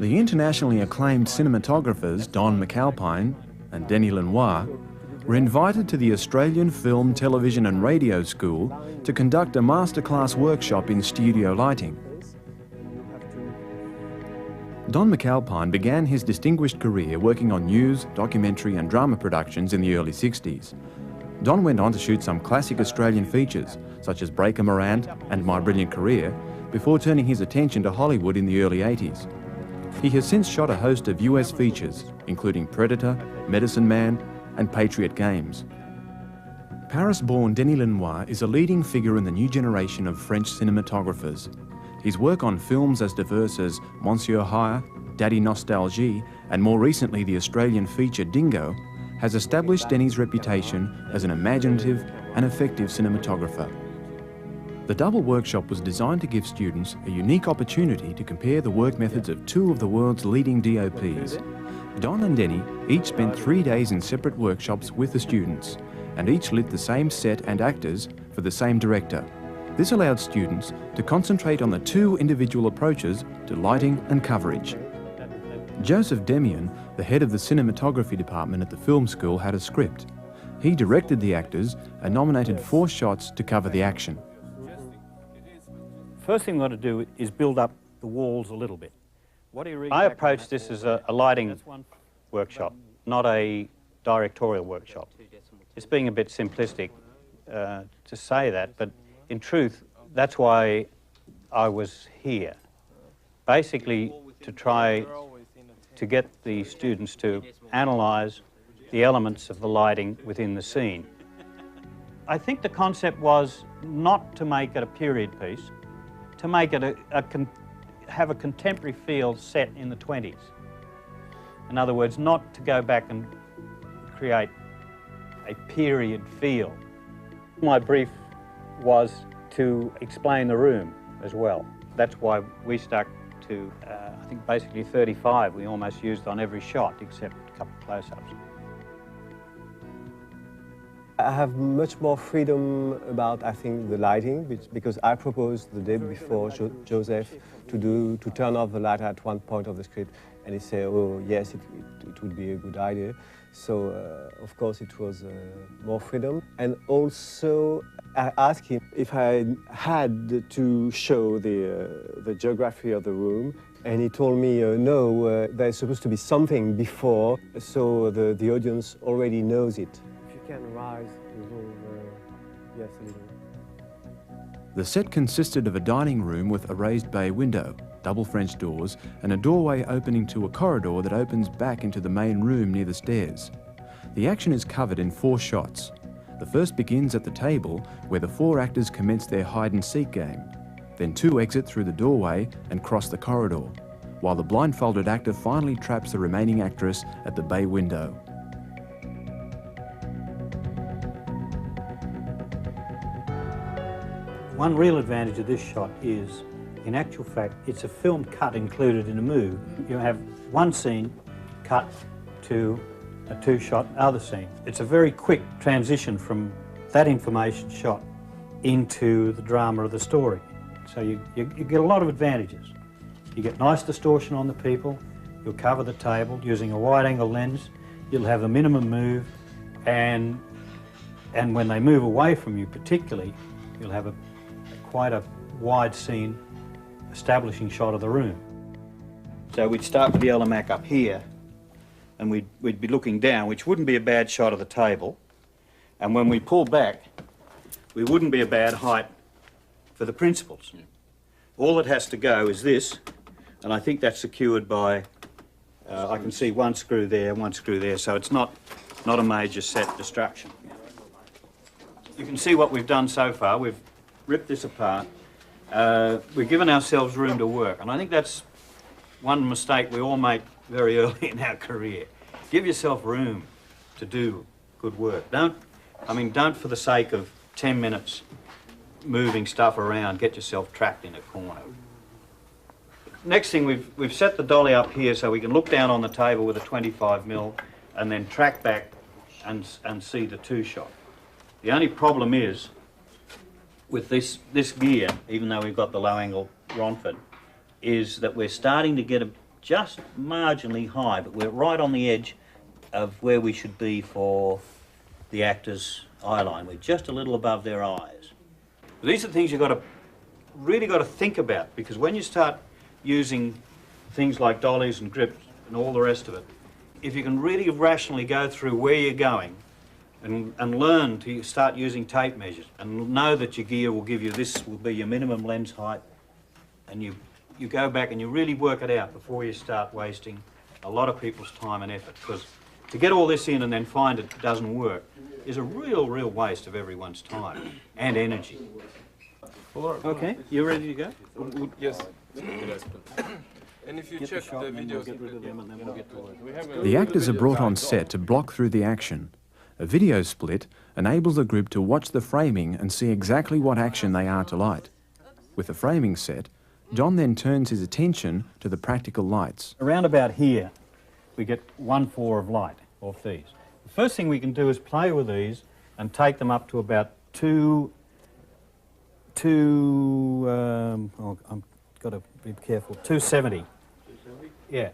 The internationally acclaimed cinematographers Don McAlpine and Denis Lenoir were invited to the Australian Film, Television and Radio School to conduct a masterclass workshop in studio lighting. Don McAlpine began his distinguished career working on news, documentary and drama productions in the early 60s. Don went on to shoot some classic Australian features, such as Breaker Morant and My Brilliant Career, before turning his attention to Hollywood in the early 80s. He has since shot a host of US features, including Predator, Medicine Man and Patriot Games. Paris-born Denis Lenoir is a leading figure in the new generation of French cinematographers. His work on films as diverse as Monsieur Hire, Daddy Nostalgie and more recently the Australian feature Dingo has established Denis' reputation as an imaginative and effective cinematographer. The double workshop was designed to give students a unique opportunity to compare the work methods of two of the world's leading DOPs. Don and Denis each spent 3 days in separate workshops with the students, and each lit the same set and actors for the same director. This allowed students to concentrate on the two individual approaches to lighting and coverage. Joseph Demian, the head of the cinematography department at the film school, had a script. He directed the actors and nominated 4 shots to cover the action. First thing we want to do is build up the walls a little bit. I approach this as a lighting workshop, not a directorial workshop. It's being a bit simplistic to say that, but in truth, that's why I was here. Basically, to try to get the students to analyse the elements of the lighting within the scene. I think the concept was not to make it a period piece, to make it have a contemporary feel set in the 20s. In other words, not to go back and create a period feel. My brief was to explain the room as well. That's why we stuck to, I think basically 35 we almost used on every shot except a couple of close-ups. I have much more freedom about, I think, the lighting, because I proposed the day before Joseph to turn off the light at one point of the script, and he said, oh yes, it would be a good idea. So of course it was more freedom. And also I asked him if I had to show the geography of the room, and he told me no, there's supposed to be something before, so the audience already knows it. Can rise yes, a little. The set consisted of a dining room with a raised bay window, double French doors, and a doorway opening to a corridor that opens back into the main room near the stairs. The action is covered in 4 shots. The first begins at the table, where the 4 actors commence their hide-and-seek game. Then 2 exit through the doorway and cross the corridor, while the blindfolded actor finally traps the remaining actress at the bay window. One real advantage of this shot is, in actual fact, it's a film cut included in a move. You have one scene cut to a 2-shot other scene. It's a very quick transition from that information shot into the drama of the story. So you get a lot of advantages. You get nice distortion on the people, you'll cover the table using a wide-angle lens, you'll have a minimum move, and when they move away from you particularly, you'll have quite a wide scene establishing shot of the room. So we'd start with the Elamac up here, and we'd be looking down, which wouldn't be a bad shot of the table. And when we pull back, we wouldn't be a bad height for the principals. Yeah. All that has to go is this, and I think that's secured by, I can see 1 screw there, 1 screw there, so it's not a major set destruction. You can see what we've done so far. We've ripped this apart. We've given ourselves room to work, and I think that's one mistake we all make very early in our career. Give yourself room to do good work. Don't for the sake of 10 minutes moving stuff around, get yourself trapped in a corner. Next thing, we've set the dolly up here so we can look down on the table with a 25mm and then track back and see the 2-shot. The only problem is, with this gear, even though we've got the low-angle Ronford, is that we're starting to get just marginally high, but we're right on the edge of where we should be for the actor's eye line. We're just a little above their eyes. These are the things you've really got to think about, because when you start using things like dollies and grips and all the rest of it, if you can really rationally go through where you're going and learn to start using tape measures and know that your gear will give you, this will be your minimum lens height, and you go back and you really work it out before you start wasting a lot of people's time and effort, because to get all this in and then find it doesn't work is a real waste of everyone's time and energy. Okay, you ready to go? Yes. And if you check the videos, The actors are brought on set to block through the action. A video split enables the group to watch the framing and see exactly what action they are to light. With the framing set, Don then turns his attention to the practical lights. Around about here, we get 1/4 of light off these. The first thing we can do is play with these and take them up to about I've got to be careful, 270. 270? Yeah.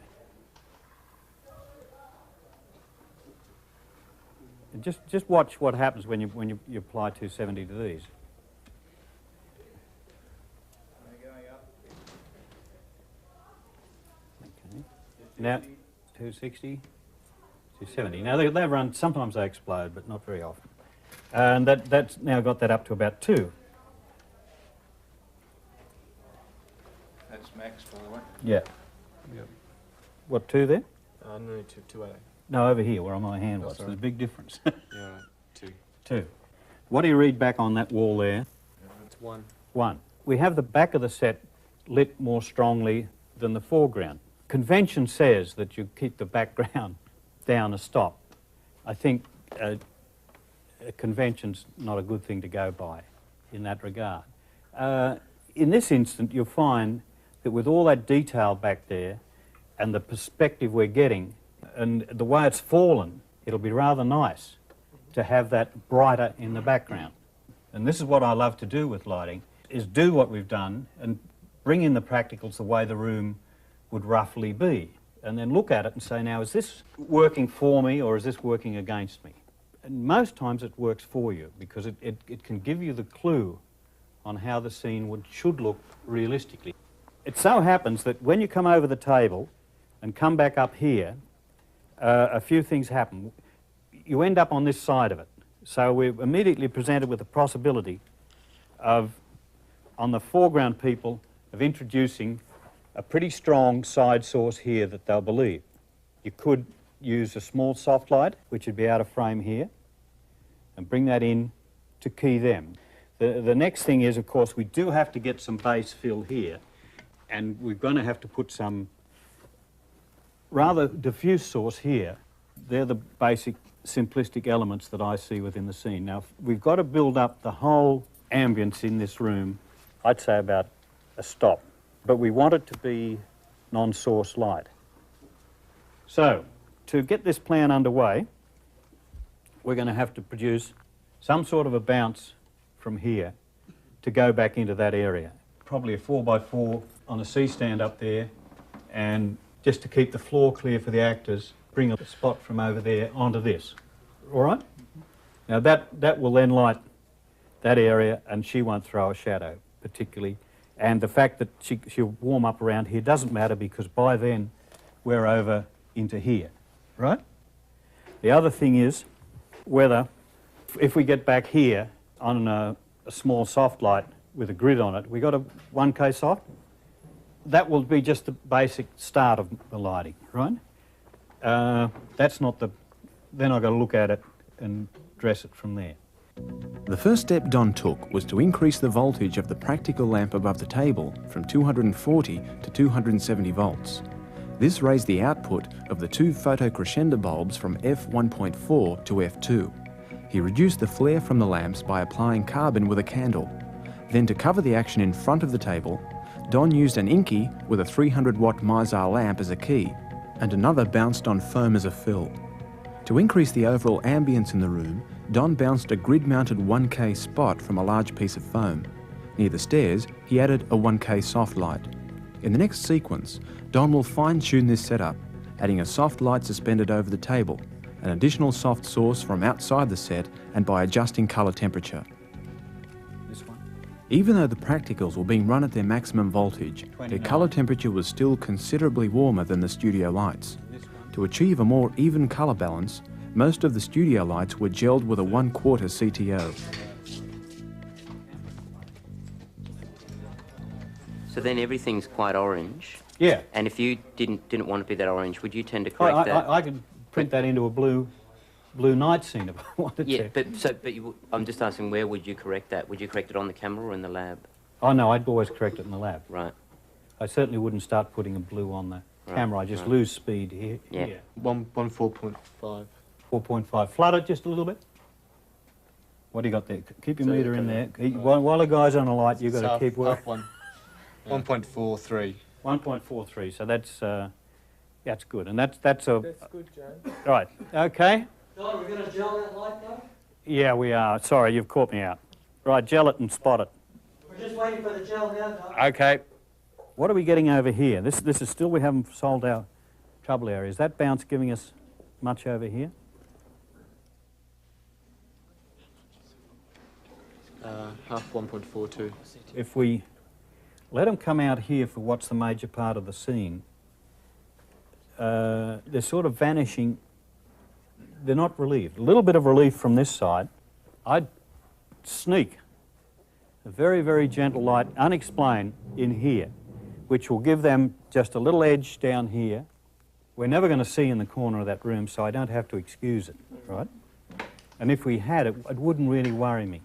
And just watch what happens when you apply 270 to these. Okay. Now 260, 270. Now they run. Sometimes they explode, but not very often. And that's now got that up to about 2. That's max, by the way. Yeah. Yep. What, 2 there? No, 280. No, over here, where my hand was. Sorry. There's a big difference. Yeah, right. 2. 2. What do you read back on that wall there? It's 1. 1. We have the back of the set lit more strongly than the foreground. Convention says that you keep the background down a stop. I think a convention's not a good thing to go by in that regard. In this instant, you'll find that with all that detail back there and the perspective we're getting and the way it's fallen, it'll be rather nice to have that brighter in the background. And this is what I love to do with lighting, is do what we've done and bring in the practicals the way the room would roughly be, and then look at it and say, now, is this working for me or is this working against me? And most times it works for you, because it can give you the clue on how the scene should look realistically. It so happens that when you come over the table and come back up here, a few things happen. You end up on this side of it. So we're immediately presented with the possibility of, on the foreground people, of introducing a pretty strong side source here that they'll believe. You could use a small soft light, which would be out of frame here, and bring that in to key them. The next thing is, of course, we do have to get some base fill here, and we're going to have to put some rather diffuse source here. They're the basic simplistic elements that I see within the scene. Now, we've got to build up the whole ambience in this room, I'd say about a stop, but we want it to be non-source light. So, to get this plan underway, we're going to have to produce some sort of a bounce from here to go back into that area. Probably a 4x4 on a C-stand up there, and just to keep the floor clear for the actors, bring a spot from over there onto this. All right? Now that will then light that area, and she won't throw a shadow particularly. And the fact that she'll warm up around here doesn't matter, because by then we're over into here, right? The other thing is whether, if we get back here on a small soft light with a grid on it, we got a 1K soft, that will be just the basic start of the lighting, right? That's not the, then I've got to look at it and dress it from there. The first step Don took was to increase the voltage of the practical lamp above the table from 240 to 270 volts. This raised the output of the 2 photo crescendo bulbs from f1.4 to f2. He reduced the flare from the lamps by applying carbon with a candle. Then, to cover the action in front of the table, Don used an Inky with a 300-watt Mizar lamp as a key, and another bounced on foam as a fill. To increase the overall ambience in the room, Don bounced a grid-mounted 1K spot from a large piece of foam. Near the stairs, he added a 1K soft light. In the next sequence, Don will fine-tune this setup, adding a soft light suspended over the table, an additional soft source from outside the set, and by adjusting colour temperature. This one. Even though the practicals were being run at their maximum voltage, their 29. colour temperature was still considerably warmer than the studio lights. To achieve a more even colour balance, most of the studio lights were gelled with a 1/4 CTO. So then everything's quite orange. Yeah. And if you didn't want to be that orange, would you tend to correct that? I could print that into a blue night scene if I wanted Yeah, to. I'm just asking, where would you correct that? Would you correct it on the camera or in the lab? Oh no, I'd always correct it in the lab. Right. I certainly wouldn't start putting a blue on the camera. I just lose speed here. Yeah. Here. 4.5. 4.5. Flood it just a little bit. What do you got there? Keep your meter in there. While the guy's on a light, you've got to keep working. 1.43. 1.43. So that's good, and that's a. That's good, Joe. Right. Okay. Don, we're going to gel that light now? Yeah, we are. Sorry, you've caught me out. Right, gel it and spot it. We're just waiting for the gel now, Don. Okay. What are we getting over here? This is still, we haven't solved our trouble area. Is that bounce giving us much over here? Half 1.42. If we let them come out here for what's the major part of the scene, they're sort of vanishing. They're not relieved. A little bit of relief from this side. I'd sneak a very, very gentle light, unexplained, in here, which will give them just a little edge down here. We're never going to see in the corner of that room, so I don't have to excuse it, right? And if we had it, it wouldn't really worry me.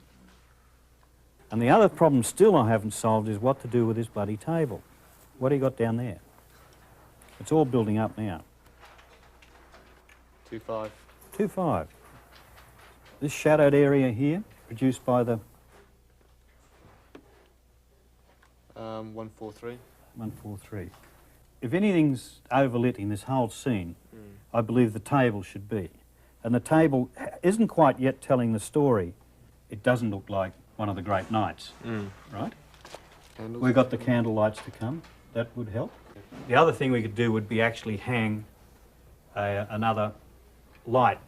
And the other problem still I haven't solved is what to do with this bloody table. What do you got down there? It's all building up now. 2.5. 2.5. This shadowed area here, produced by the 1.43. 143. If anything's overlit in this whole scene, I believe the table should be. And the table isn't quite yet telling the story. It doesn't look like one of the great nights, right? Candles. We've got the candle lights to come. That would help. The other thing we could do would be actually hang another light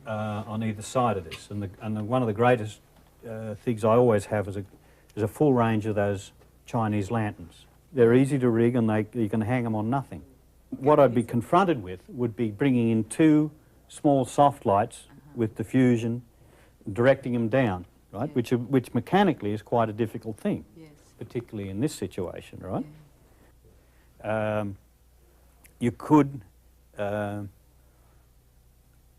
on either side of this. And one of the greatest things I always have is a full range of those Chinese lanterns. They're easy to rig and you can hang them on nothing. What I'd be confronted with would be bringing in 2 small soft lights with diffusion, directing them down, right? Yeah. Which mechanically is quite a difficult thing, Yes. particularly in this situation, right? You could, I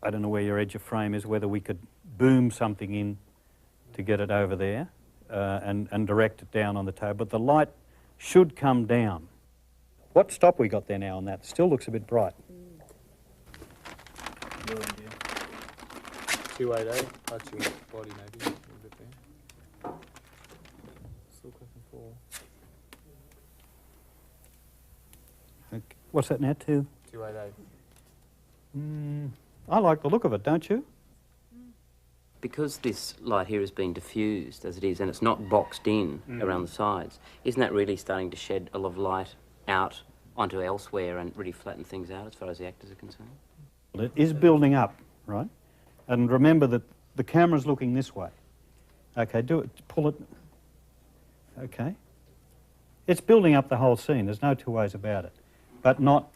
don't know where your edge of frame is, whether we could boom something in to get it over there and direct it down on the table, but the light should come down. What stop we got there now on that? Still looks a bit bright. 288. That's your body maybe. A little bit there. Still clicking 4. Okay. What's that now, 2? 288. I like the look of it, don't you? Because this light here is being diffused as it is, and it's not boxed in around the sides, isn't that really starting to shed a lot of light out onto elsewhere and really flatten things out as far as the actors are concerned? It is building up, right? And remember that the camera's looking this way. Okay, do it, pull it. Okay. It's building up the whole scene, there's no two ways about it. But not,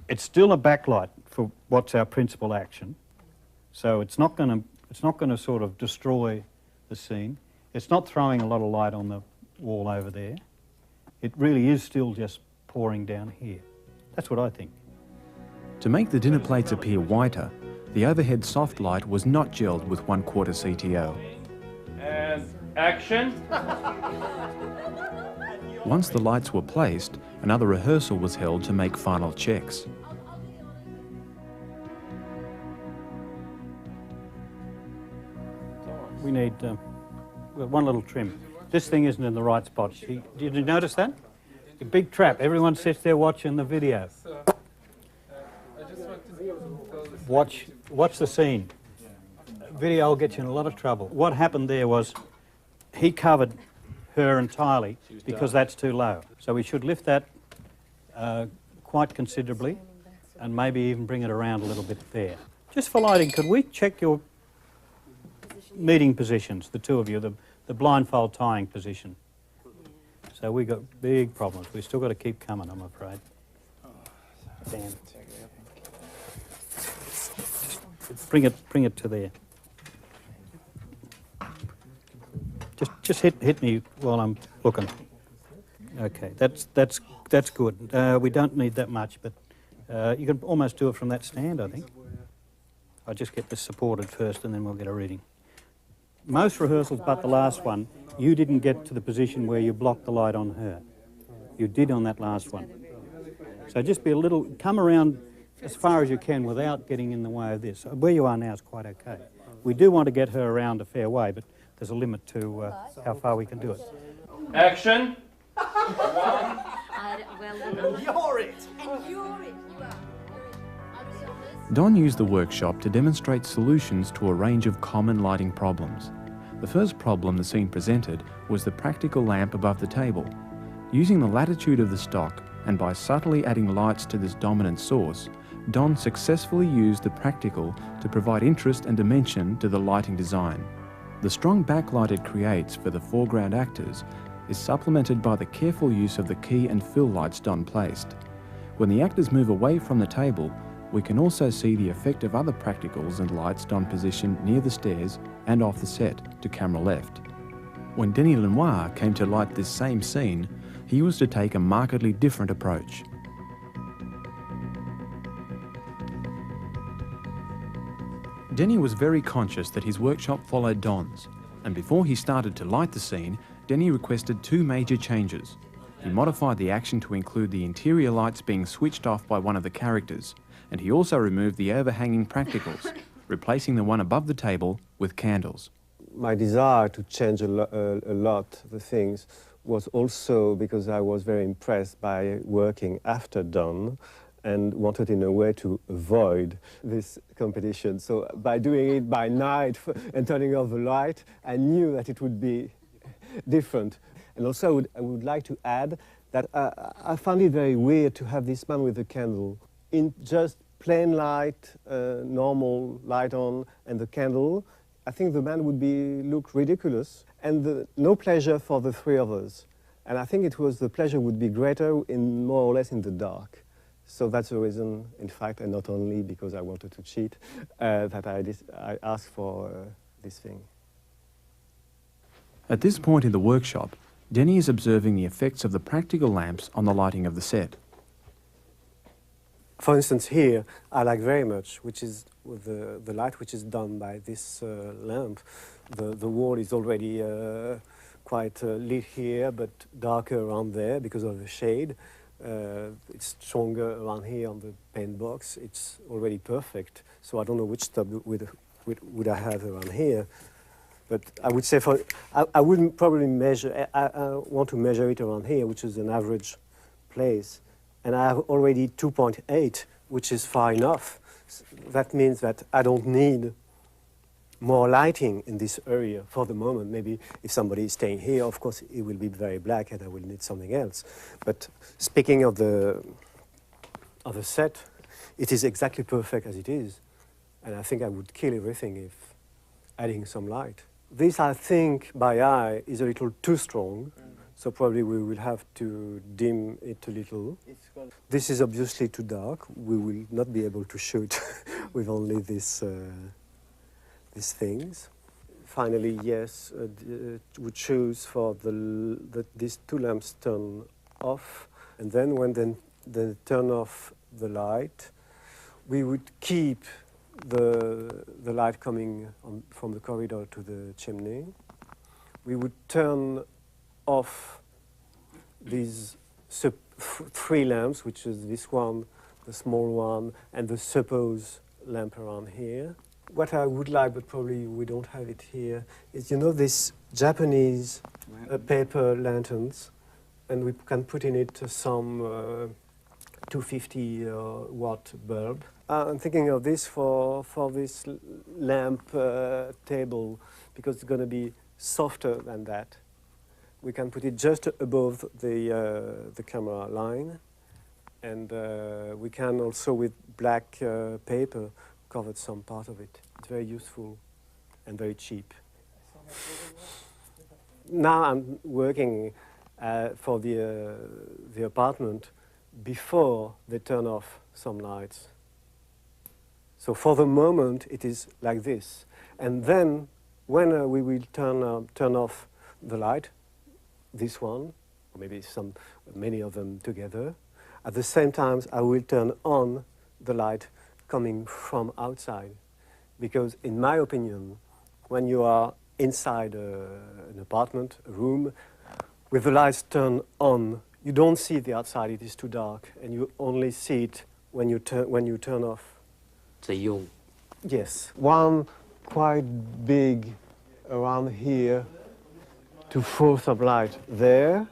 it's still a backlight for what's our principal action. So it's not going to sort of destroy the scene. It's not throwing a lot of light on the wall over there. It really is still just pouring down here. That's what I think. To make the dinner plates appear whiter, the overhead soft light was not gelled with 1/4 CTO. And action. Once the lights were placed, another rehearsal was held to make final checks. We need one little trim. This thing isn't in the right spot. Did you notice that? A big trap. Everyone sits there watching the video. I just want to Watch the scene. Video will get you in a lot of trouble. What happened there was he covered her entirely because that's too low. So we should lift that quite considerably and maybe even bring it around a little bit there. Just for lighting, could we check your meeting positions, the two of you, the blindfold tying position? So we got big problems. We've still got to keep coming, I'm afraid. Damn. Bring it to there. Just hit me while I'm looking. Okay, that's good. We don't need that much, but you can almost do it from that stand, I think. I'll just get this supported first and then we'll get a reading. Most rehearsals but the last one, you didn't get to the position where you blocked the light on her. You did on that last one. So just be a little, come around as far as you can without getting in the way of this. Where you are now is quite okay. We do want to get her around a fair way, but there's a limit to how far we can do it. Action. You're it! And you're it! Don used the workshop to demonstrate solutions to a range of common lighting problems. The first problem the scene presented was the practical lamp above the table. Using the latitude of the stock and by subtly adding lights to this dominant source, Don successfully used the practical to provide interest and dimension to the lighting design. The strong backlight it creates for the foreground actors is supplemented by the careful use of the key and fill lights Don placed. When the actors move away from the table, we can also see the effect of other practicals and lights Don positioned near the stairs and off the set to camera left. When Denis Lenoir came to light this same scene, he was to take a markedly different approach. Denis was very conscious that his workshop followed Don's, and before he started to light the scene, Denis requested two major changes. He modified the action to include the interior lights being switched off by one of the characters, and he also removed the overhanging practicals, replacing the one above the table with candles. My desire to change a lot the things was also because I was very impressed by working after Don and wanted in a way to avoid this competition. So by doing it by night and turning off the light, I knew that it would be different. And also I would like to add that I found it very weird to have this man with a candle in just plain light, normal light on and the candle. I think the man would look ridiculous and no pleasure for the three of us. And I think the pleasure would be greater more or less in the dark. So that's the reason, in fact, and not only because I wanted to cheat, that I asked for this thing. At this point in the workshop, Denis is observing the effects of the practical lamps on the lighting of the set. For instance, here, I like very much, which is the light which is done by this lamp. The wall is already quite lit here, but darker around there because of the shade. It's stronger around here on the paint box. It's already perfect. So I don't know which stub would I have around here. But I would say I wouldn't probably measure, I want to measure it around here, which is an average place. And I have already 2.8, which is far enough. That means that I don't need more lighting in this area for the moment. Maybe if somebody is staying here, of course, it will be very black and I will need something else. But speaking of the set, it is exactly perfect as it is. And I think I would kill everything if adding some light. This, I think, by eye, is a little too strong. So probably we will have to dim it a little. This is obviously too dark. We will not be able to shoot with only these things. Finally, yes, we choose for these two lamps turn off. And then when they turn off the light, we would keep the light coming from the corridor to the chimney. We would turn off these three lamps, which is this one, the small one, and the supposed lamp around here. What I would like, but probably we don't have it here, is, you know, this Japanese paper lanterns, and we can put in it some 250 watt bulb. I'm thinking of this for this lamp table, because it's going to be softer than that. we can put it just above the camera line, and we can also with black paper cover some part of it. It's very useful and very cheap. Now I'm working for the apartment before they turn off some lights. So for the moment it is like this, and then when we will turn off the light, this one, or maybe many of them together, at the same time I will turn on the light coming from outside, because in my opinion, when you are inside an apartment, a room, with the lights turned on, you don't see the outside, it is too dark, and you only see it when you turn off. So you'll... Yes, one quite big around here to throw some light there.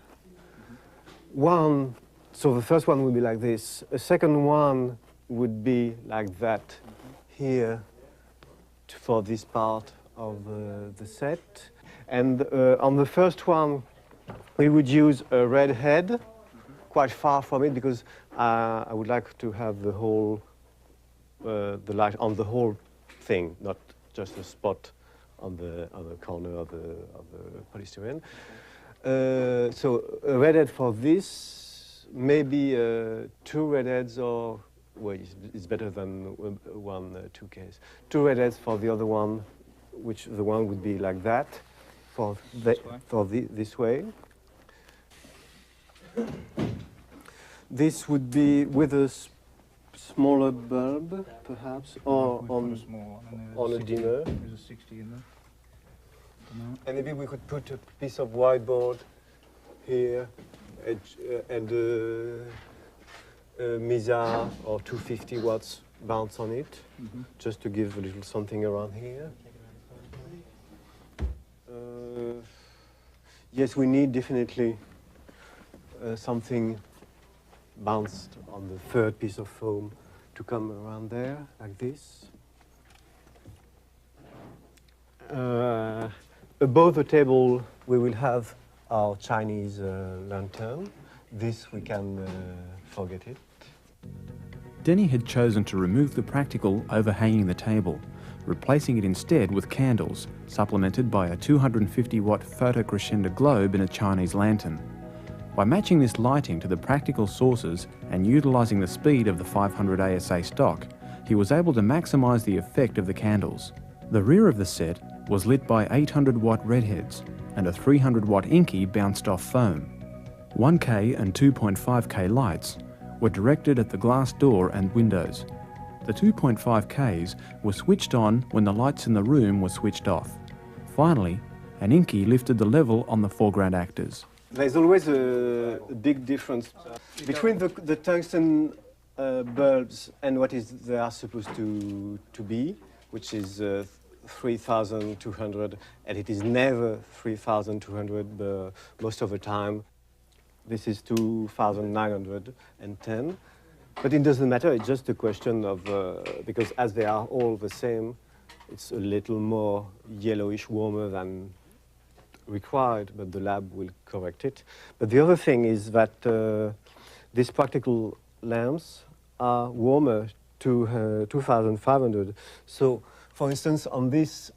One, so the first one would be like this. A second one would be like that here for this part of the set. And on the first one, we would use a red head, quite far from it, because I would like to have the whole, the light on the whole thing, not just a spot on the corner of the polystyrene. So a red head for this, maybe 2 red heads, or well, it's better than 1 2 case. 2 red heads for the other one, which the one would be like that, for this way. This would be with a smaller bulb, perhaps, or on a dimmer. There's a 60 in there. And maybe we could put a piece of whiteboard here and Misa or 250 watts bounce on it, just to give a little something around here. Yes, we need definitely something bounced on the third piece of foam to come around there, like this. Above the table, we will have our Chinese lantern. This we can forget it. Denny had chosen to remove the practical overhanging the table, replacing it instead with candles, supplemented by a 250-watt photocrescendo globe in a Chinese lantern. By matching this lighting to the practical sources and utilising the speed of the 500 ASA stock, he was able to maximise the effect of the candles. The rear of the set was lit by 800-watt redheads and a 300-watt inky bounced off foam. 1K and 2.5K lights were directed at the glass door and windows. The 2.5Ks were switched on when the lights in the room were switched off. Finally, an inky lifted the level on the foreground actors. There's always a big difference between the tungsten bulbs and what they are supposed to be, which is 3,200, and it is never 3,200 most of the time. This is 2,910, but it doesn't matter. It's just a question of because as they are all the same, it's a little more yellowish, warmer than required, but the lab will correct it. But the other thing is that these practical lamps are warmer to 2,500. So, for instance, on this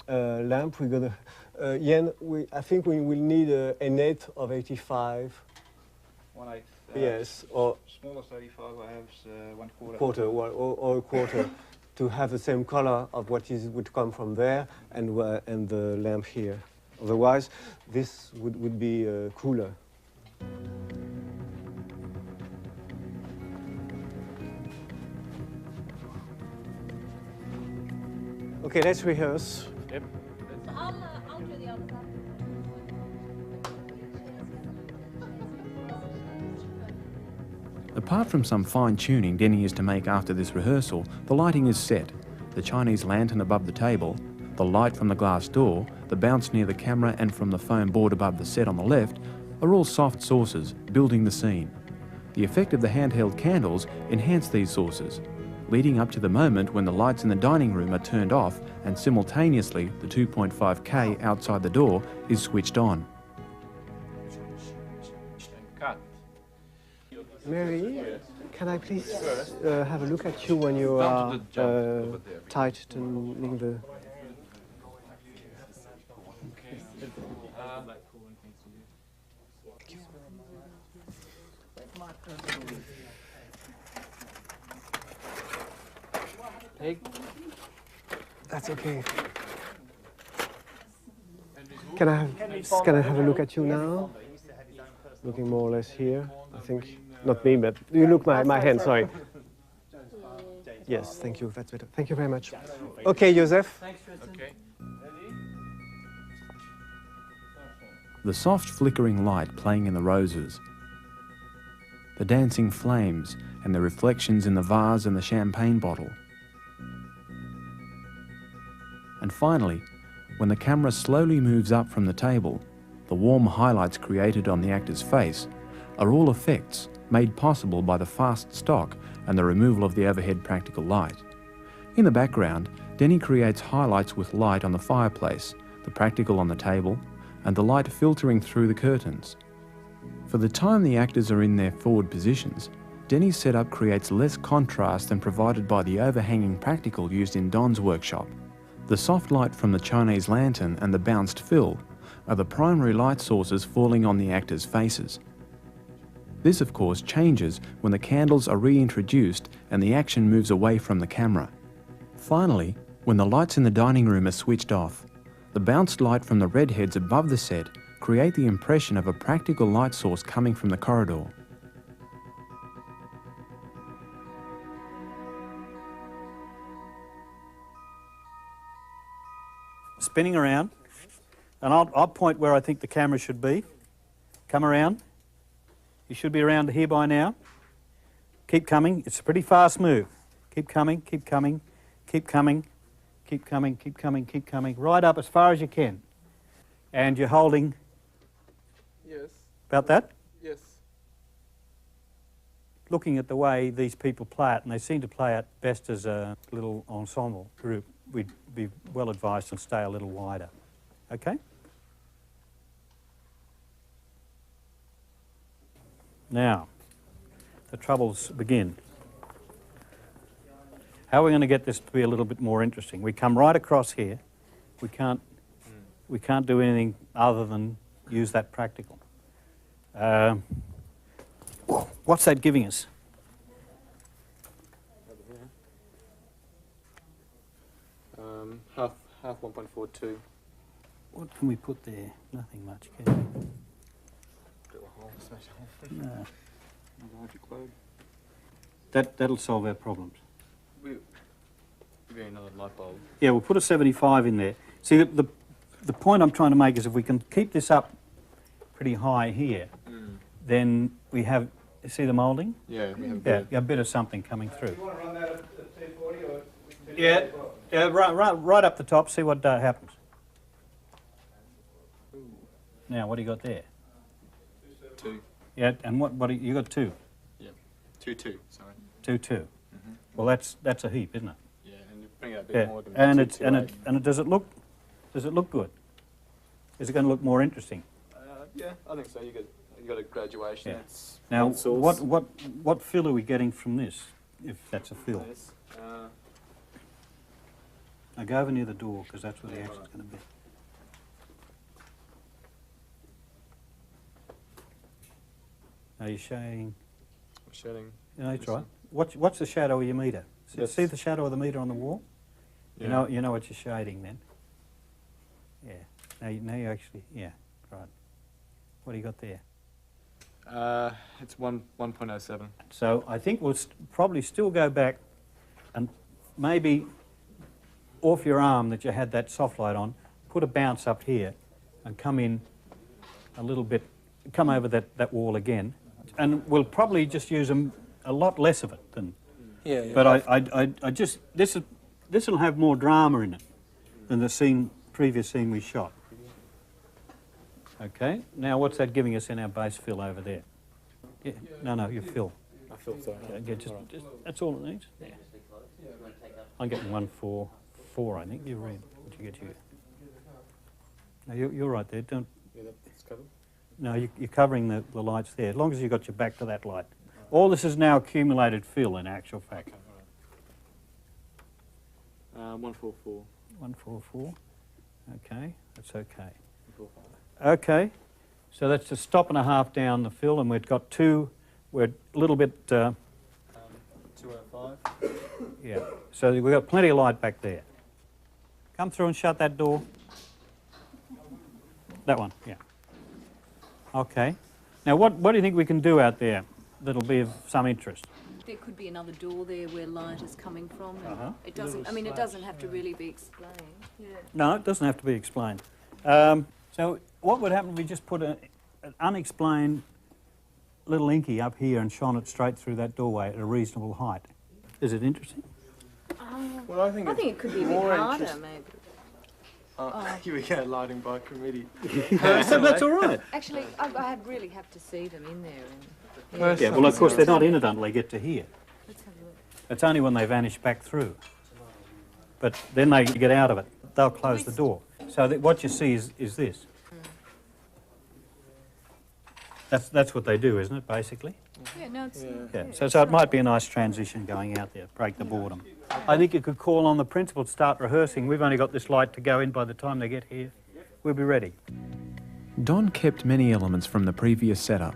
lamp, we're gonna, Yen, I think we will need an 1/8 of 85. 1/8. Yes, or Smallest 85 I have is 1/4. Quarter, or a quarter, to have the same color of what would come from there and the lamp here. Otherwise, this would be cooler. Okay, let's rehearse. Yep. I'll do the other side. Apart from some fine-tuning Denny is to make after this rehearsal, the lighting is set. The Chinese lantern above the table, the light from the glass door, the bounce near the camera and from the foam board above the set on the left are all soft sources, building the scene. The effect of the handheld candles enhance these sources, leading up to the moment when the lights in the dining room are turned off and simultaneously the 2.5K outside the door is switched on. Mary, can I please have a look at you when you are tightening the... That's okay. Can I have a look at you now? Looking more or less here, I think. Not me, but you look my hand, sorry. Yes, thank you, that's better. Thank you very much. Okay, Joseph. Okay. The soft flickering light playing in the roses, the dancing flames and the reflections in the vase and the champagne bottle. And finally, when the camera slowly moves up from the table, the warm highlights created on the actor's face are all effects made possible by the fast stock and the removal of the overhead practical light. In the background, Denny creates highlights with light on the fireplace, the practical on the table, and the light filtering through the curtains. For the time the actors are in their forward positions, Denny's setup creates less contrast than provided by the overhanging practical used in Don's workshop. The soft light from the Chinese lantern and the bounced fill are the primary light sources falling on the actors' faces. This, of course, changes when the candles are reintroduced and the action moves away from the camera. Finally, when the lights in the dining room are switched off, the bounced light from the redheads above the set create the impression of a practical light source coming from the corridor. Spinning around, and I'll point where I think the camera should be. Come around. You should be around here by now. Keep coming. It's a pretty fast move. Keep coming, keep coming, keep coming, keep coming, keep coming, keep coming, right up as far as you can. And you're holding... Yes. About that? Yes. Looking at the way these people play it, and they seem to play it best as a little ensemble group, we'd be well advised to stay a little wider. Okay? Now, the troubles begin. How are we going to get this to be a little bit more interesting? We come right across here. We can't do anything other than use that practical. What's that giving us? Half 1.42. What can we put there? Nothing much, can we? Little hole, smash hole. No. Electric load. That'll solve our problems. We'll get another light bulb. Yeah, we'll put a 75 in there. See, the point I'm trying to make is if we can keep this up pretty high here, then we have, you see the moulding? Yeah, we have Yeah, a bit of something coming through. You want to run that at 1040 or... Yeah, right up the top, see what happens. Now, what do you got there? 2. Yeah, and what you got 2? Yeah, 2, sorry. 2, 2. Well, that's a heap, isn't it? Yeah, and you bring it a bit Yeah, more. and does it look good? Is it going to look more interesting? Yeah, I think so. You got a graduation. Yeah. It's Now, one source. what fill are we getting from this, if that's a fill? Yes. Now go over near the door, because that's where the action's going to be. Are you shading? Shading. No, that's right. What's the shadow of your meter? Yes. See the shadow of the meter on the wall? Yeah. You know what you're shading then. Yeah. Now you actually, yeah, right. What do you got there? It's 1.07. So I think we'll probably still go back and maybe off your arm that you had that soft light on, put a bounce up here and come in a little bit, come over that wall again. And we'll probably just use a lot less of it than... Yeah. But I just, this will have more drama in it than the previous scene we shot. Okay, now what's that giving us in our base fill over there? Yeah, no, your fill. I feel sorry. Yeah, just that's all it needs. Yeah. I'm getting 144, I think. You read what you get here. No, you're right there. Don't. Yeah, that's covered. No, you're covering the lights there. As long as you've got your back to that light, All this is now accumulated fill in actual fact. 144. 144. Okay, that's okay. Okay, so that's a stop and a half down the fill, and we've got two. We're a little bit. 205. Yeah. So we've got plenty of light back there. Come through and shut that door. That one. Yeah. Okay. Now, what do you think we can do out there that'll be of some interest? There could be another door there where light is coming from. And it doesn't. I mean, it doesn't have to really be explained. Yeah. No, it doesn't have to be explained. So what would happen if we just put an unexplained little inky up here and shone it straight through that doorway at a reasonable height? Is it interesting? Well, I think it could be a bit more harder, maybe. Here we go, lighting by committee. That's all right. Actually, I really have to see them in there. And, Yeah, well, of course, they're not in it until they get to here. Let's have a look. It's only when they vanish back through. But then they get out of it. They'll close the door. So that what you see is this. That's what they do, isn't it, basically? Yeah, no, it's... Yeah. So it might be a nice transition going out there, break the boredom. I think you could call on the principal to start rehearsing. We've only got this light to go in by the time they get here. We'll be ready. Don kept many elements from the previous setup.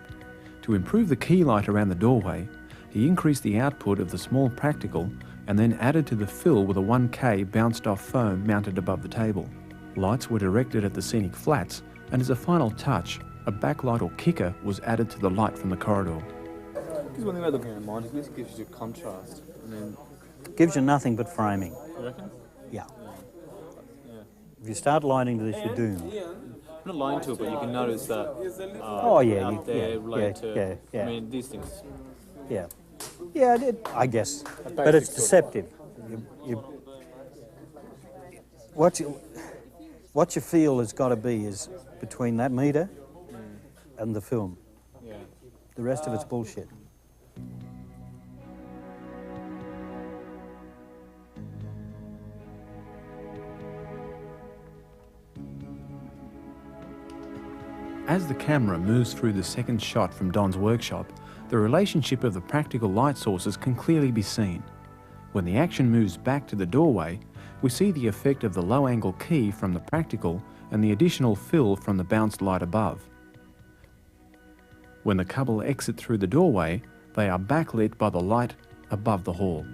To improve the key light around the doorway, he increased the output of the small practical and then added to the fill with a 1K bounced off foam mounted above the table. Lights were directed at the scenic flats, and as a final touch, a backlight or kicker was added to the light from the corridor. Because one thing about looking at mine is this gives you contrast. I mean, Gives you nothing but framing. you reckon? Yeah. Yeah. If you start lighting to this, you're doomed. I'm not lying to it, but you can notice that. Oh, yeah, Out there, yeah, related yeah, to. yeah. I mean, these things. Yeah. Yeah, I guess. But it's deceptive. What you feel has got to be is between that meter and the film. Yeah. The rest of it's bullshit. As the camera moves through the second shot from Don's workshop, the relationship of the practical light sources can clearly be seen. When the action moves back to the doorway, we see the effect of the low-angle key from the practical and the additional fill from the bounced light above. When the couple exit through the doorway, they are backlit by the light above the hall.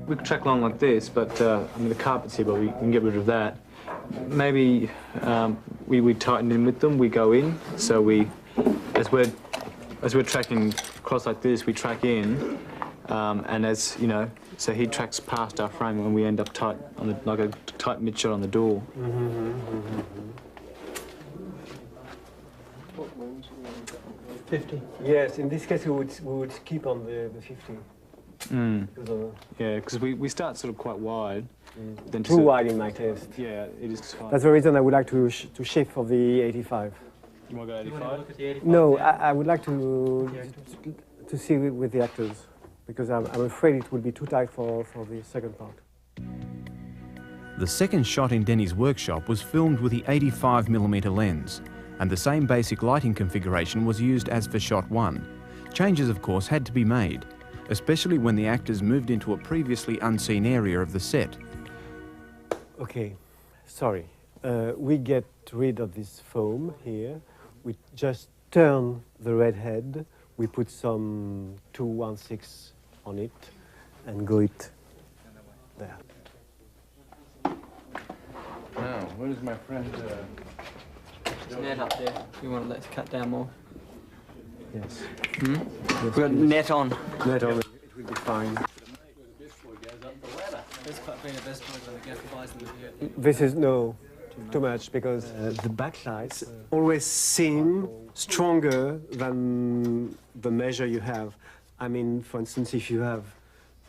We could track along like this, but I mean the carpet's here, but we can get rid of that. Maybe we tighten in with them. We go in, so we, as we're tracking across like this, we track in, and as you know, so he tracks past our frame, and we end up tight on the like a tight mid shot on the door. Mm-hmm. 50. Yes, in this case we would keep on the 50. Yeah, because we start sort of quite wide. Then Too wide in my taste. Yeah, it is tight. That's the reason I would like to shift for the 85. You want to go 85? No, I would like to see with the actors, because I'm afraid it would be too tight for the second part. The second shot in Denny's workshop was filmed with the 85mm lens, and the same basic lighting configuration was used as for shot 1. Changes, of course, had to be made, especially when the actors moved into a previously unseen area of the set. Okay, sorry. We get rid of this foam here. We just turn the red head. We put some 216 on it and go it there. Now, where is my friend? There's net up there. You want to let us cut down more? Yes. We've got net on. Net on, it will be fine. That's quite being the best point when the gaffer buys them here. This is, no, too much, because the backlights always seem stronger than the measure you have. I mean, for instance, if you have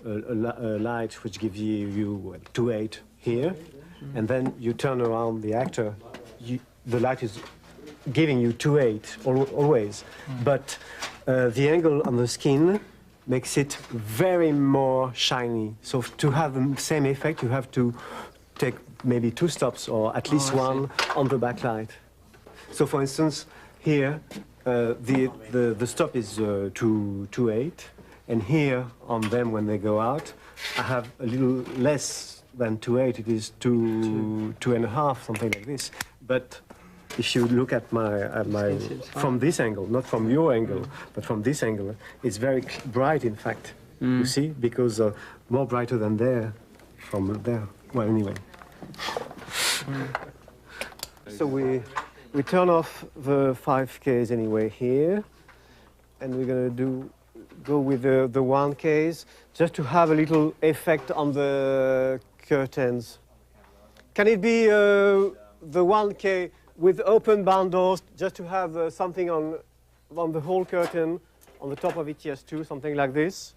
a light which gives you 2.8 here, and then you turn around the actor the light is giving you 2.8 always, but the angle on the skin makes it very more shiny. So to have the same effect, you have to take maybe 2 stops or at least one on the backlight. So for instance, here the stop is 2.8, and here on them when they go out, I have a little less than 2.8. It is 2.5, something like this. But if you look at my from this angle, not from your angle, but from this angle, it's very bright, in fact. You see, because more brighter than there, from there. Well, anyway. So we turn off the 5Ks anyway here, and we're gonna go with the 1Ks just to have a little effect on the curtains. Can it be the 1K with open barn doors, just to have something on the whole curtain, on the top of it, yes, too, something like this?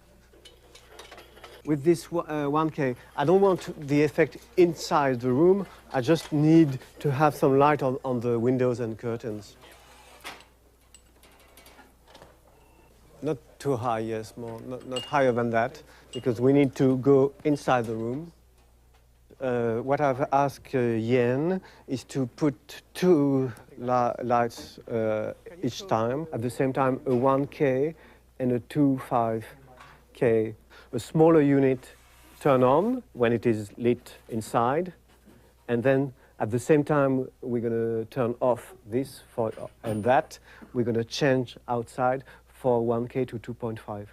With this 1K, I don't want the effect inside the room. I just need to have some light on the windows and curtains. Not too high, yes, more, not higher than that, because we need to go inside the room. What I've asked Yen is to put 2 lights each time. At the same time, a 1K and a 2.5K. A smaller unit turn on when it is lit inside, and then at the same time we're going to turn off this and that. We're going to change outside for 1K to 2.5.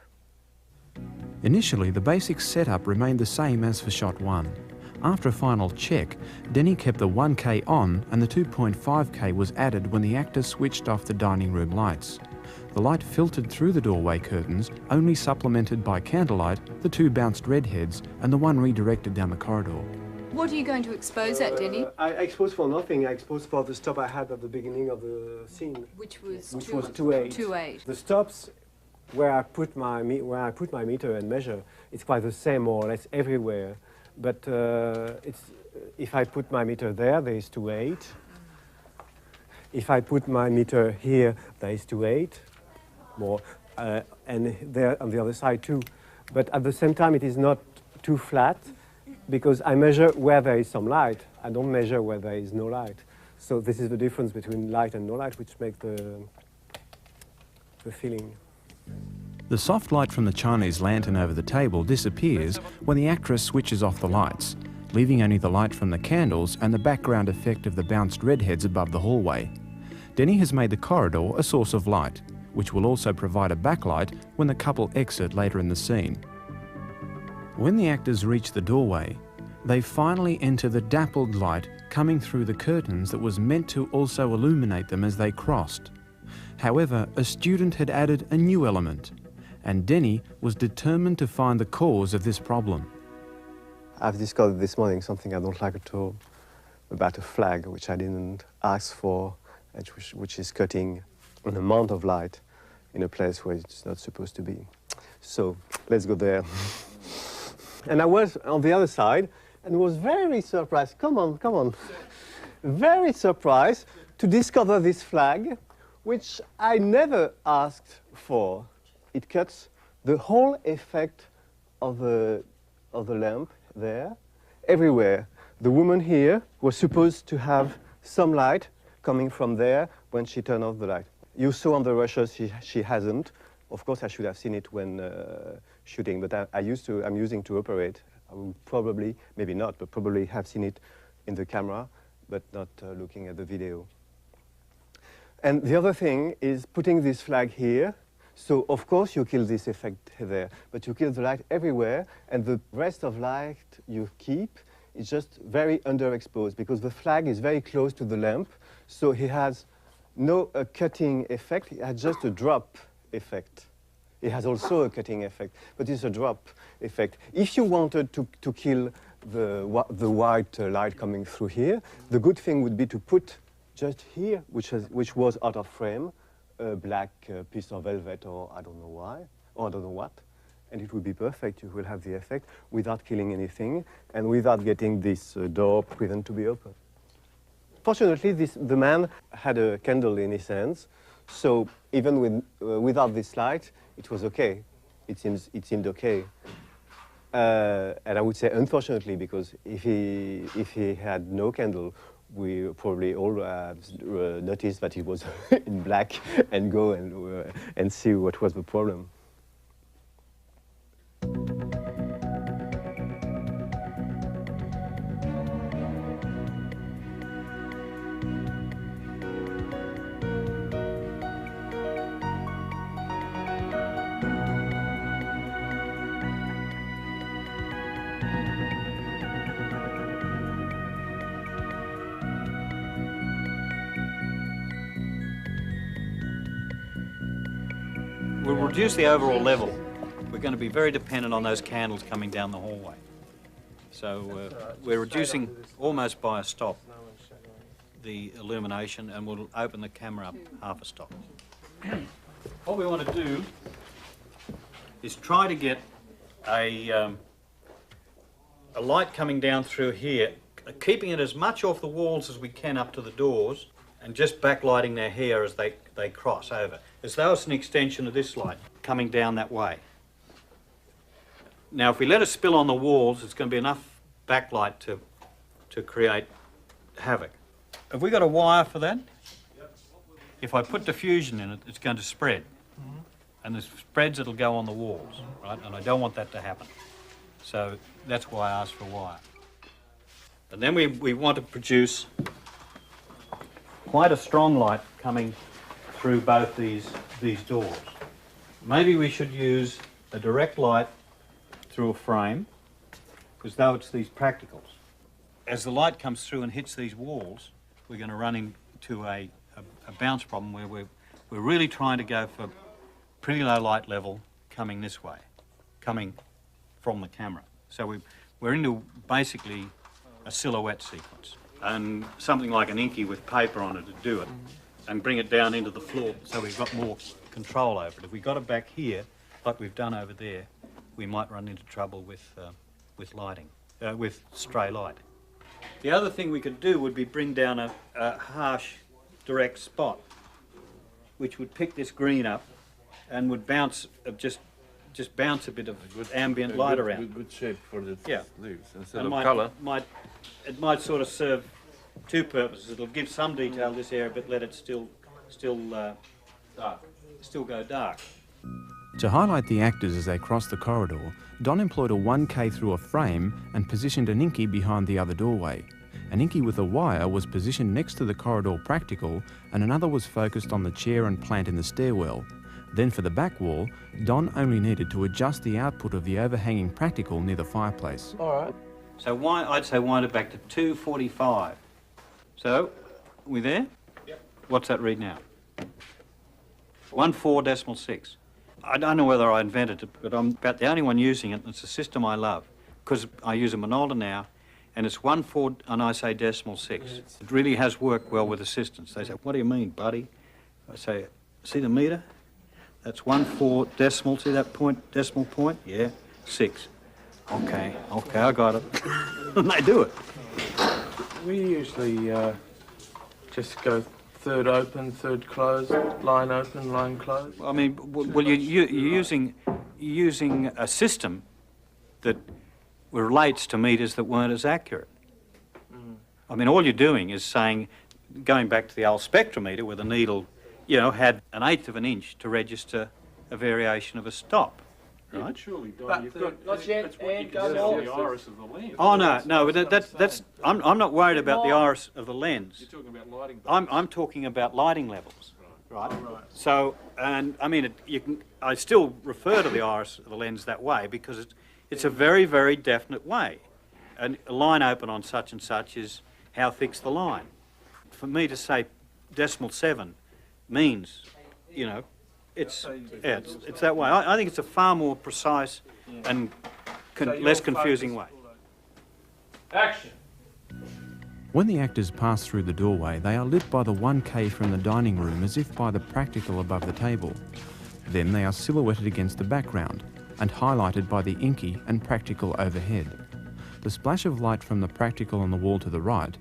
Initially, the basic setup remained the same as for shot 1. After a final check, Denny kept the 1K on and the 2.5K was added when the actor switched off the dining room lights. The light filtered through the doorway curtains, only supplemented by candlelight, the 2 bounced redheads and the 1 redirected down the corridor. What are you going to expose at, Denny? I exposed for nothing. I exposed for the stop I had at the beginning of the scene. Which was 2.8. 2.8. The stops where I put my meter and measure, it's quite the same more or less everywhere. But if I put my meter there is 2.8. If I put my meter here, there is 2.8 more, and there on the other side too. But at the same time, it is not too flat because I measure where there is some light. I don't measure where there is no light. So this is the difference between light and no light, which makes the feeling. The soft light from the Chinese lantern over the table disappears when the actress switches off the lights, leaving only the light from the candles and the background effect of the bounced redheads above the hallway. Denny has made the corridor a source of light, which will also provide a backlight when the couple exit later in the scene. When the actors reach the doorway, they finally enter the dappled light coming through the curtains that was meant to also illuminate them as they crossed. However, a student had added a new element, and Denny was determined to find the cause of this problem. I've discovered this morning something I don't like at all about a flag, which I didn't ask for, and which is cutting an amount of light in a place where it's not supposed to be. So let's go there. And I was on the other side and was very surprised. Come on. Very surprised to discover this flag, which I never asked for. It cuts the whole effect of the lamp there, everywhere. The woman here was supposed to have some light coming from there when she turned off the light. You saw on the rushes she hasn't. Of course, I should have seen it when shooting, but I'm using to operate. I would probably, maybe not, but probably have seen it in the camera, but not looking at the video. And the other thing is putting this flag here. So, of course, you kill this effect there, but you kill the light everywhere, and the rest of light you keep is just very underexposed because the flag is very close to the lamp, so he has no cutting effect, it has just a drop effect. It has also a cutting effect, but it's a drop effect. If you wanted to kill the white light coming through here, the good thing would be to put just here, which was out of frame, a black piece of velvet, or I don't know why, or I don't know what, and it would be perfect. You will have the effect without killing anything and without getting this door prevent to be open. Fortunately, the man had a candle in his hands, so even without this light, it was okay. It seemed okay. And I would say unfortunately, because if he had no candle, we probably all noticed that it was in black and go and see what was the problem. We'll reduce the overall level. We're going to be very dependent on those candles coming down the hallway. So we're reducing almost by a stop the illumination, and we'll open the camera up half a stop. What we want to do is try to get a light coming down through here, keeping it as much off the walls as we can up to the doors, and just backlighting their hair as they cross over, as though it's an extension of this light coming down that way. Now, if we let it spill on the walls, it's going to be enough backlight to create havoc. Have we got a wire for that? If I put diffusion in it, it's going to spread. And as it spreads, it'll go on the walls, right? And I don't want that to happen. So that's why I asked for wire. And then we want to produce quite a strong light coming through both these doors. Maybe we should use a direct light through a frame, because though it's these practicals. As the light comes through and hits these walls, we're going to run into a bounce problem where we're really trying to go for pretty low light level coming this way, coming from the camera. So we're into basically a silhouette sequence, and something like an inky with paper on it to do it, and bring it down into the floor so we've got more control over it. If we got it back here, like we've done over there, we might run into trouble with lighting, with stray light. The other thing we could do would be bring down a harsh direct spot, which would pick this green up and would bounce, just bounce a bit of ambient light around. Good shape for the leaves instead And of colour. It might sort of serve two purposes. It'll give some detail to this area, but let it still go dark. To highlight the actors as they crossed the corridor, Don employed a 1K through a frame and positioned an inky behind the other doorway. An inky with a wire was positioned next to the corridor practical, and another was focused on the chair and plant in the stairwell. Then for the back wall, Don only needed to adjust the output of the overhanging practical near the fireplace. All right. So I'd say wind it back to 245. So, we there? Yep. What's that read now? 14.6. I don't know whether I invented it, but I'm about the only one using it, and it's a system I love, because I use a Minolta now, and it's 14, and I say decimal 6. It really has worked well with assistants. They say, what do you mean, buddy? I say, see the meter? That's 14 decimal, see that point, decimal point? Yeah, 6. Okay, I got it. And they do it. We usually just go third open, third closed, line open, line closed. I mean, well, you're using a system that relates to meters that weren't as accurate. I mean, all you're doing is saying, going back to the old spectrometer where the needle, had 1/8 of an inch to register a variation of a stop. Right? Yeah, surely, Don, you've got not yet, that's what you and can go see on. on the iris of the lens. Oh no, but that's I'm not worried about the iris of the lens. You're talking about lighting. I'm talking about lighting levels, right? Oh, right. So, and I mean, I still refer to the iris of the lens that way because it's a very, very definite way. And a line open on such and such is how thick's the line. For me to say decimal 7 means, it's that way. I think it's a far more precise and less confusing way. Action. When the actors pass through the doorway, they are lit by the 1K from the dining room as if by the practical above the table. Then they are silhouetted against the background and highlighted by the inky and practical overhead. The splash of light from the practical on the wall to the right,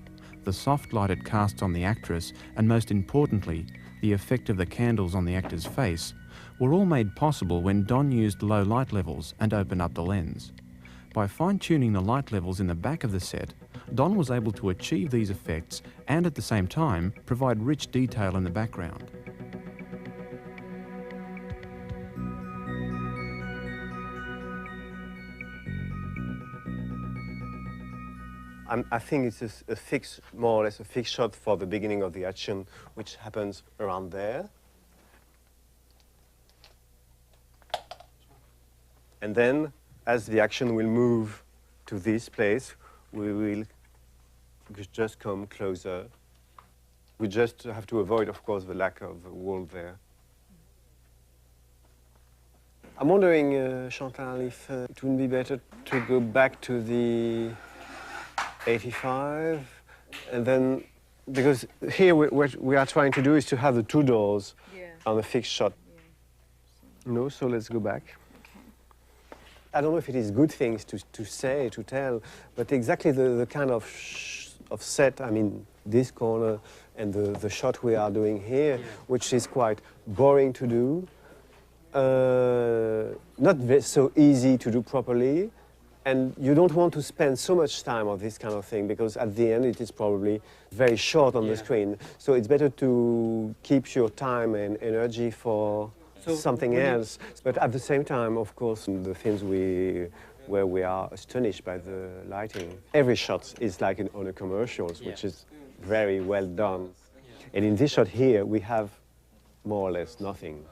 the soft light it casts on the actress, and most importantly, the effect of the candles on the actor's face, were all made possible when Don used low light levels and opened up the lens. By fine-tuning the light levels in the back of the set, Don was able to achieve these effects and at the same time provide rich detail in the background. I think it's a fixed, more or less a fixed shot for the beginning of the action, which happens around there. And then, as the action will move to this place, we will just come closer. We just have to avoid, of course, the lack of a wall there. I'm wondering, Chantal, if it wouldn't be better to go back to the 85, and then, because here what we are trying to do is to have the two doors on a fixed shot. No, so let's go back. I don't know if it is good things to say, to tell, but exactly the kind of set, I mean, this corner and the shot we are doing here, which is quite boring to do, not so easy to do properly, and you don't want to spend so much time on this kind of thing, because at the end it is probably very short on the screen. So it's better to keep your time and energy for something else. But at the same time, of course, the films where we are astonished by the lighting. Every shot is like on a commercials, which is very well done. And in this shot here, we have more or less nothing.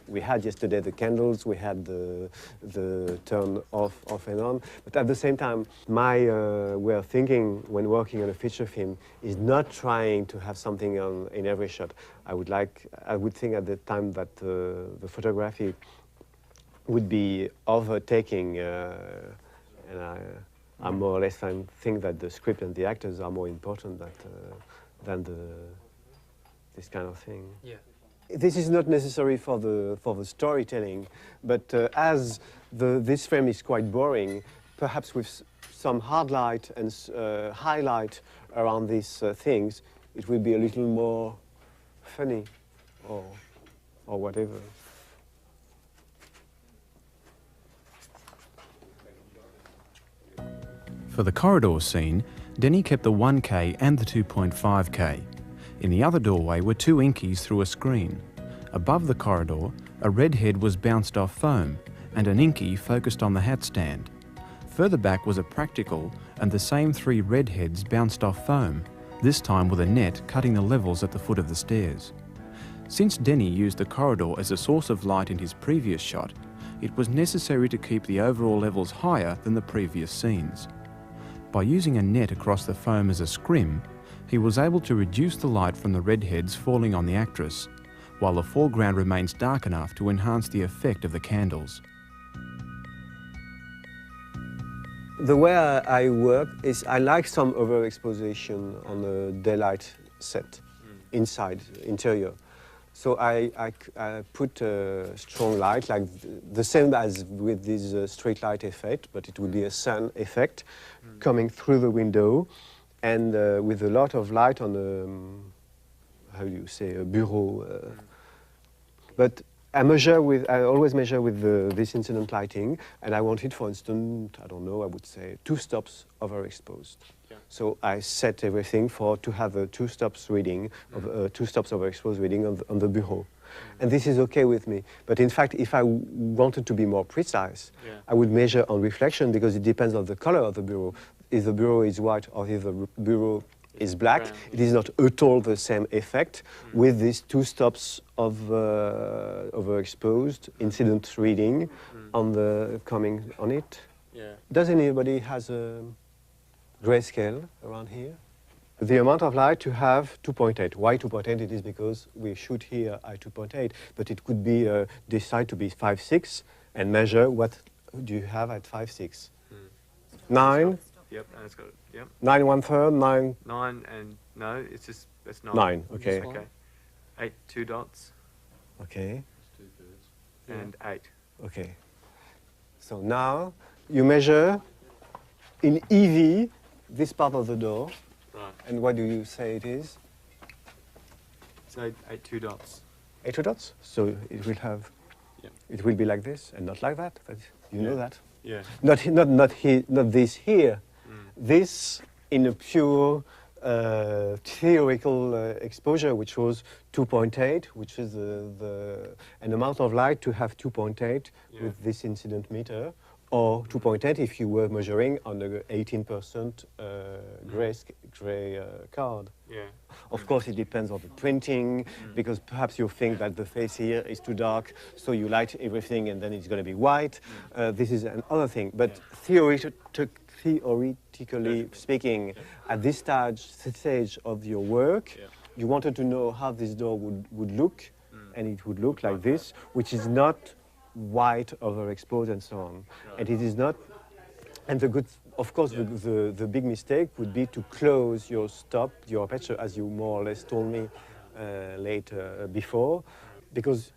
We had yesterday the candles, we had the turn off and on, but at the same time, my way of thinking when working on a feature film is not trying to have something in every shot. I would think at the time that the photography would be overtaking, and I more or less think that the script and the actors are more important than this kind of thing. This is not necessary for the storytelling, but as this frame is quite boring, perhaps with some hard light and highlight around these things, it will be a little more funny or whatever. For the corridor scene, Denny kept the 1K and the 2.5K. In the other doorway were two inkies through a screen. Above the corridor, a red head was bounced off foam, and an inky focused on the hat stand. Further back was a practical, and the same three red heads bounced off foam, this time with a net cutting the levels at the foot of the stairs. Since Denny used the corridor as a source of light in his previous shot, it was necessary to keep the overall levels higher than the previous scenes. By using a net across the foam as a scrim, he was able to reduce the light from the redheads falling on the actress, while the foreground remains dark enough to enhance the effect of the candles. The way I work is I like some overexposition on the daylight set, inside, interior. So I put a strong light, like the same as with this street light effect, but it would be a sun effect coming through the window, and with a lot of light on a, how do you say, a bureau. But I always measure with this incident lighting, and I wanted, for instance, I don't know, I would say 2 stops overexposed. So I set everything to have a 2 stops reading, 2 stops overexposed reading on the bureau. And this is okay with me. But in fact, if I wanted to be more precise, I would measure on reflection, because it depends on the color of the bureau. If the bureau is white or if the bureau is black, it is not at all the same effect with these 2 stops of overexposed incident reading coming on it. Does anybody has a grayscale around here? The amount of light to have 2.8. Why 2.8? It is because we shoot here at 2.8, but it could be decide to be 5.6 and measure what do you have at 5.6. 9. Yep, and it's got, yep. 9 1/3, 9. 9 and, no, it's just, that's 9. 9, okay. Okay. 8 2 dots. Okay. And 8. Okay. So now you measure in EV this part of the door. Right. And what do you say it is? So 8 dots. 8 dots. So it will have. Yeah. It will be like this and not like that. But you know that. Yeah. Not this here. This in a pure theoretical exposure, which was 2.8, which is an amount of light to have 2.8 with this incident meter, or 2.8 if you were measuring on the 18% gray card. Yeah. Of course, it depends on the printing, because perhaps you think that the face here is too dark, so you light everything and then it's going to be white. This is another thing. But theoretically speaking, at this stage of your work, you wanted to know how this door would look, and it would look like this, which is not white overexposed and so on. And it is not, and the good, of course, the big mistake would be to close your aperture, as you more or less told me later before, because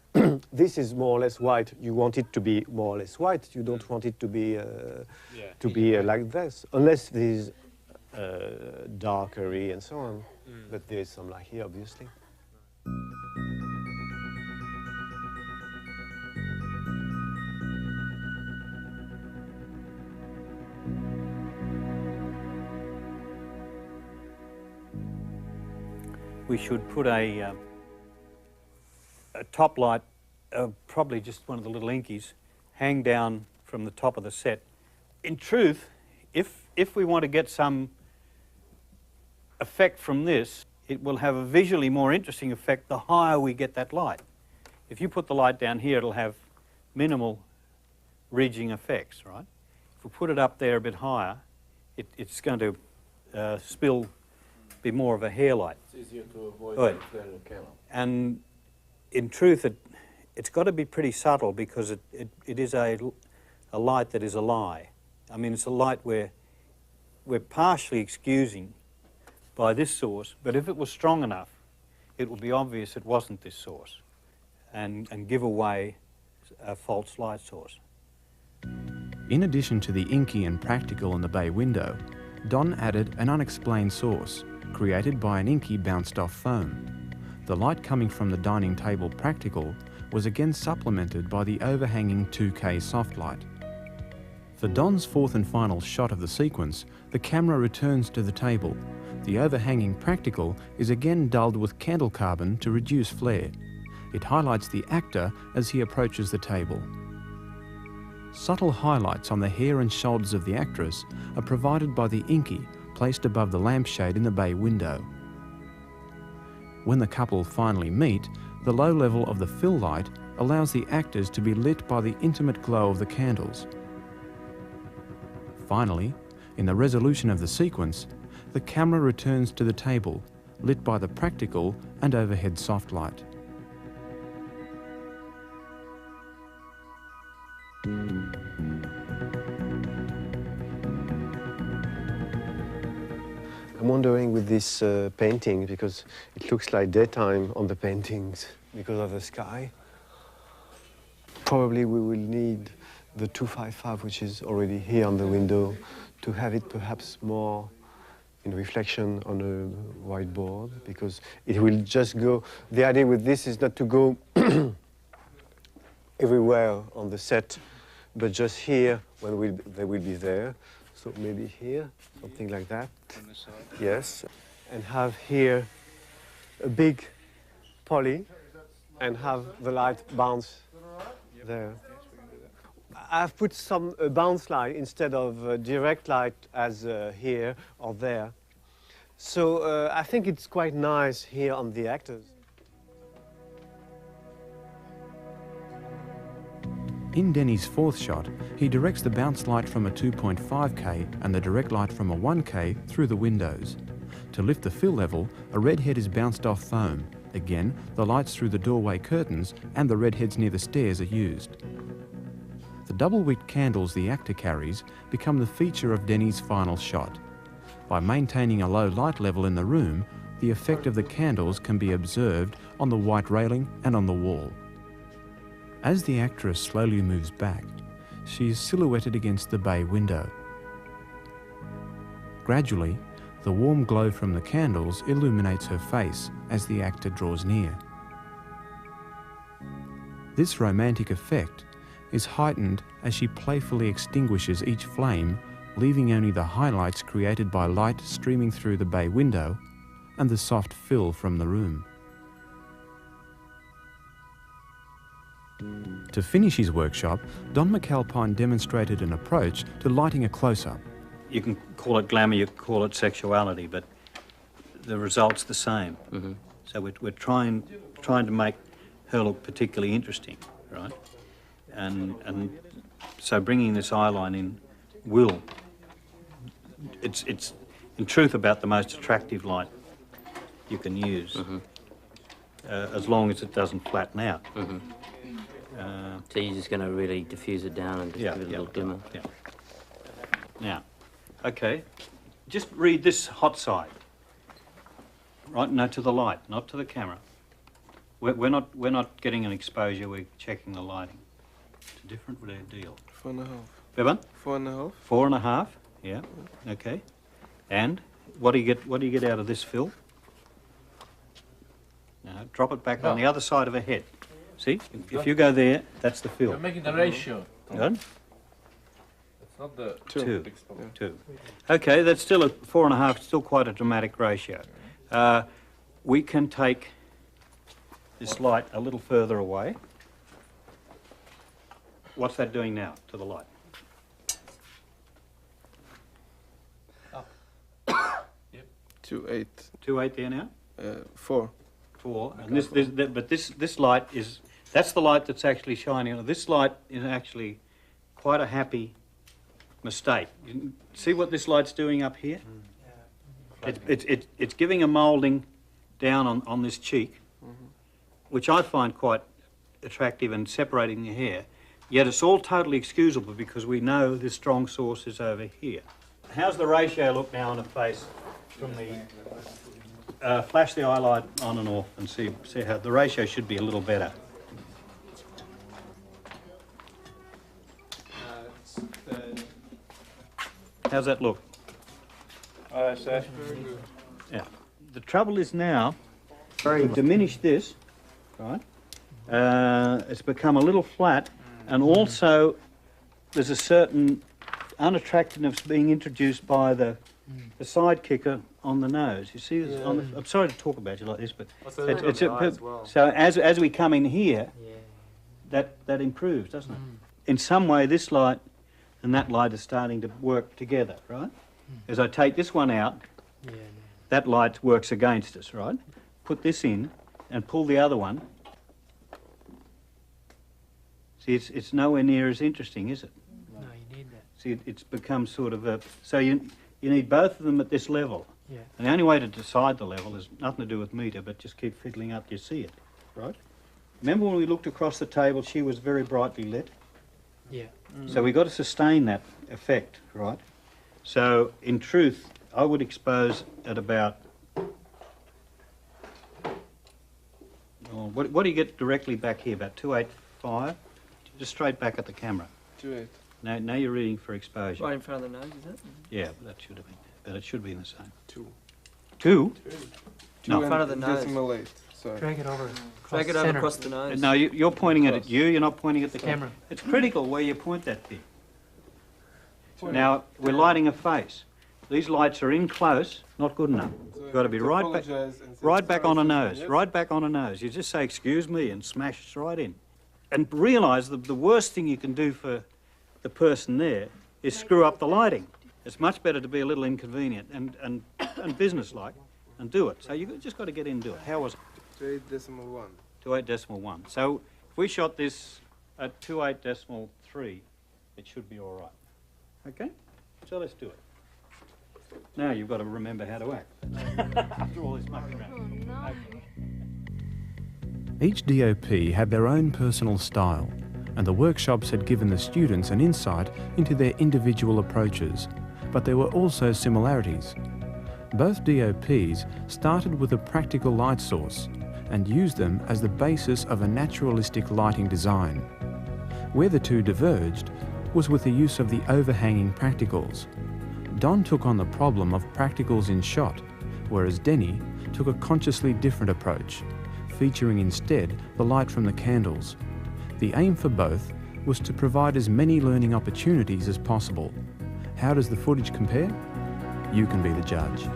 this is more or less white. You want it to be more or less white. You don't want it to be like this, unless this darkery and so on. But there is some light here, obviously. We should put a top light, probably just one of the little inkies, hang down from the top of the set. In truth, if we want to get some effect from this, it will have a visually more interesting effect the higher we get that light. If you put the light down here, it'll have minimal ridging effects, right? If we put it up there a bit higher, it's going to be more of a hair light. It's easier to avoid Right. the flare of the camera. And in truth, it's got to be pretty subtle, because it is a light that is a lie. I mean, it's a light where we're partially excusing by this source, but if it was strong enough, it would be obvious it wasn't this source and give away a false light source. In addition to the inky and practical in the bay window, Don added an unexplained source, created by an inky bounced-off foam. The light coming from the dining table practical was again supplemented by the overhanging 2K soft light. For Don's fourth and final shot of the sequence, the camera returns to the table. The overhanging practical is again dulled with candle carbon to reduce flare. It highlights the actor as he approaches the table. Subtle highlights on the hair and shoulders of the actress are provided by the inky placed above the lampshade in the bay window. When the couple finally meet, the low level of the fill light allows the actors to be lit by the intimate glow of the candles. Finally, in the resolution of the sequence, the camera returns to the table, lit by the practical and overhead soft light. I'm wondering with this painting, because it looks like daytime on the paintings because of the sky. Probably we will need the 255, which is already here on the window, to have it perhaps more in reflection on a whiteboard, because it will just go. The idea with this is not to go everywhere on the set, but just here when they will be there. So maybe here, something like that. On this side. Yes. And have here a big poly and have the light bounce there. I've put some bounce light instead of direct light as here or there. So I think it's quite nice here on the actors. In Denny's fourth shot, he directs the bounce light from a 2.5K and the direct light from a 1K through the windows. To lift the fill level, a redhead is bounced off foam. Again, the lights through the doorway curtains and the redheads near the stairs are used. The double-wick candles the actor carries become the feature of Denny's final shot. By maintaining a low light level in the room, the effect of the candles can be observed on the white railing and on the wall. As the actress slowly moves back, she is silhouetted against the bay window. Gradually, The warm glow from the candles illuminates her face as the actor draws near. This romantic effect is heightened as she playfully extinguishes each flame, leaving only the highlights created by light streaming through the bay window and the soft fill from the room. To finish his workshop, Don McAlpine demonstrated an approach to lighting a close-up. You can call it glamour, you can call it sexuality, but the result's the same. Mm-hmm. So we're trying to make her look particularly interesting, right? And so bringing this eyeline in will, it's in truth about the most attractive light you can use, as long as it doesn't flatten out. So you're just going to really diffuse it down and just give it a little glimmer? Yeah. Now, okay, just read this hot side. Right, no, to the light, not to the camera. We're not getting an exposure, we're checking the lighting. It's a different deal. 4.5. Bevan? 4.5. 4.5, yeah, okay. And what do you get out of this fill? Now, drop it back on the other side of her head. See, if you go there, that's the fill. You're making the ratio. Good? It's not the Two. big spot. 2. Okay, that's still a 4.5, still quite a dramatic ratio. We can take this light a little further away. What's that doing now to the light? 2.8. 2.8 there now? 4. 4. And this light is, that's the light that's actually shining on. This light is actually quite a happy mistake. You see what this light's doing up here? It's giving a moulding down on this cheek, which I find quite attractive and separating the hair. Yet it's all totally excusable because we know the strong source is over here. How's the ratio look now on the face from the... flash the eye light on and off and see how the ratio should be a little better. How's that look? Oh, that's very good. Yeah. The trouble is now, we've diminished this, right? It's become a little flat, and also there's a certain unattractiveness being introduced by the side kicker on the nose. You see, I'm sorry to talk about you like this, but so as we come in here, that improves, doesn't it? In some way, this light and that light are starting to work together, right? As I take this one out, that light works against us, right? Put this in and pull the other one. See, it's nowhere near as interesting, is it? No, you need that. See, it's become sort of a... So you need both of them at this level. Yeah. And the only way to decide the level is nothing to do with meter, but just keep fiddling up, you see it, right? Remember when we looked across the table, she was very brightly lit? Yeah. So we've got to sustain that effect, right? So, in truth, I would expose at about... what do you get directly back here? About 285? Just straight back at the camera. 2.8. Now you're reading for exposure. Right in front of the nose, is it? Yeah, but that should have been... But it should be in the same. 2. 2? 2 in front of the nose. decimal 8. Sorry. Drag it over. Drag it over across the nose. No, you're pointing it at you, you're not pointing at the Camera. It's critical where you point that thing. Now, we're lighting a face. These lights are in close, not good enough. You've got to be right back on a nose, right back on a nose. You just say, excuse me, and smash right in. And realise that the worst thing you can do for the person there is screw up the lighting. It's much better to be a little inconvenient and businesslike and do it. So you've just got to get in and do it. How was it? 2.8.1. 2.8.1. So if we shot this at 2.8.3, it should be all right. Okay? So let's do it. Now you've got to remember how to act. After all this mucking around. Each DOP had their own personal style, and the workshops had given the students an insight into their individual approaches, but there were also similarities. Both DOPs started with a practical light source and used them as the basis of a naturalistic lighting design. Where the two diverged was with the use of the overhanging practicals. Don took on the problem of practicals in shot, whereas Denny took a consciously different approach, featuring instead the light from the candles. The aim for both was to provide as many learning opportunities as possible. How does the footage compare? You can be the judge.